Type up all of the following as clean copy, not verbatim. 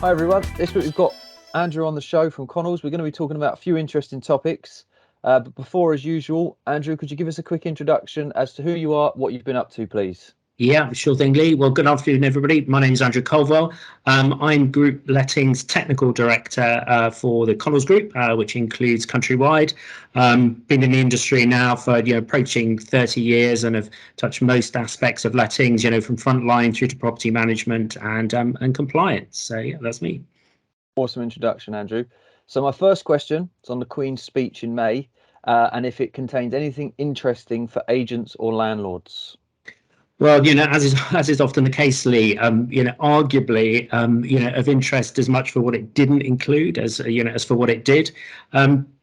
Hi everyone, this week we've got Andrew on the show from Connells. We're going to be talking about a few interesting topics. But before, as usual, Andrew, could you give us a quick introduction as to who you are, what you've been up to, please? Yeah, sure thing, Lee. Well, good afternoon, everybody. My name is Andrew Culverwell. I'm Group Lettings Technical Director for the Connells Group, which includes countrywide. Been in the industry now for approaching 30 years and have touched most aspects of lettings, from frontline through to property management and compliance. So yeah, that's me. Awesome introduction, Andrew. So my first question is on the Queen's speech in May, and if it contains anything interesting for agents or landlords. Well, as is often the case, Lee, arguably, of interest as much for what it didn't include as for what it did.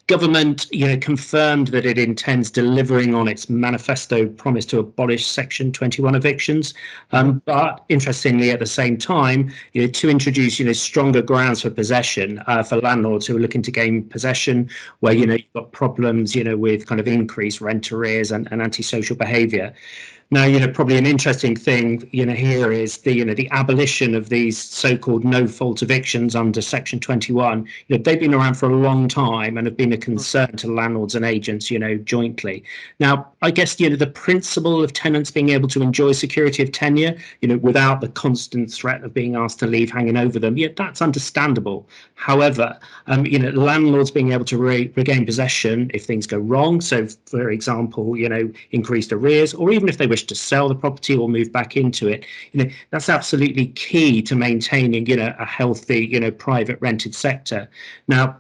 Government, confirmed that it intends delivering on its manifesto promise to abolish Section 21 evictions. But interestingly, at the same time, to introduce, stronger grounds for possession for landlords who are looking to gain possession, where, you've got problems, with kind of increased rent arrears and antisocial behaviour. Now, probably an interesting thing, here is the abolition of these so-called no-fault evictions under Section 21. They've been around for a long time and have been a concern to landlords and agents, jointly. Now, I guess, the principle of tenants being able to enjoy security of tenure, without the constant threat of being asked to leave hanging over them, that's understandable. However, landlords being able to regain possession if things go wrong. So, for example, increased arrears, or even if they wish to sell the property or move back into it, that's absolutely key to maintaining, a healthy, private rented sector. Now,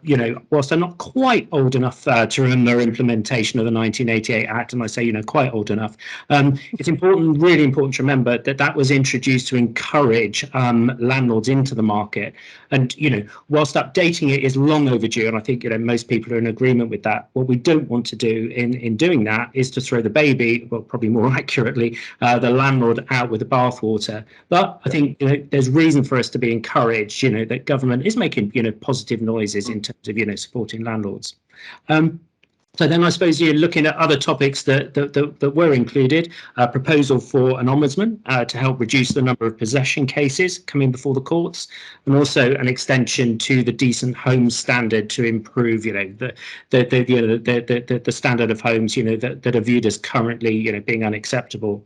whilst I'm not quite old enough to remember implementation of the 1988 Act, and I say, quite old enough, it's important, really important to remember that that was introduced to encourage landlords into the market. And, whilst updating it is long overdue, and I think, most people are in agreement with that, what we don't want to do in doing that is to throw the baby, well, probably more accurately, the landlord out with the bathwater. But I think there's reason for us to be encouraged, that government is making positive noises in terms of supporting landlords. So then I suppose you're looking at other topics that were included, a proposal for an ombudsman to help reduce the number of possession cases coming before the courts, and also an extension to the decent homes standard to improve, the standard of homes, that are viewed as currently, being unacceptable.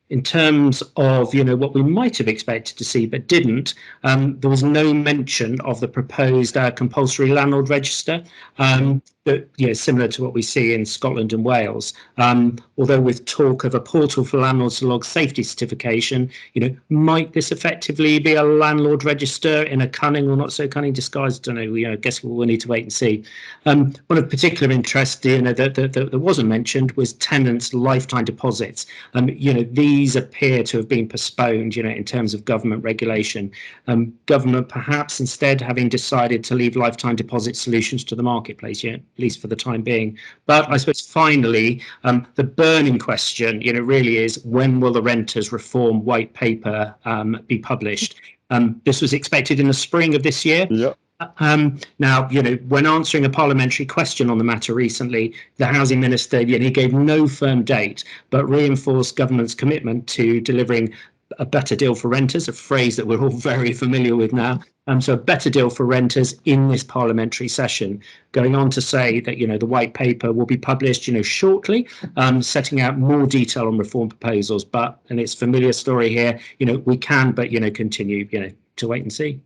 In terms of what we might have expected to see but didn't, there was no mention of the proposed compulsory landlord register, that similar to what we see in Scotland and Wales. Although with talk of a portal for landlords to log safety certification, might this effectively be a landlord register in a cunning or not so cunning disguise? I don't know. I guess we'll need to wait and see. One of particular interest, that wasn't mentioned was tenants' lifetime deposits. These appear to have been postponed, in terms of government regulation. Government perhaps instead having decided to leave lifetime deposit solutions to the marketplace, at least for the time being. But I suppose finally, the burning question, really is, when will the renters reform white paper be published? This was expected in the spring of this year. Yeah. Now, when answering a parliamentary question on the matter recently, the Housing Minister, he gave no firm date, but reinforced government's commitment to delivering a better deal for renters, a phrase that we're all very familiar with now. So a better deal for renters in this parliamentary session, going on to say that, the white paper will be published, shortly, setting out more detail on reform proposals. But, and it's a familiar story here, we can, but, continue, to wait and see.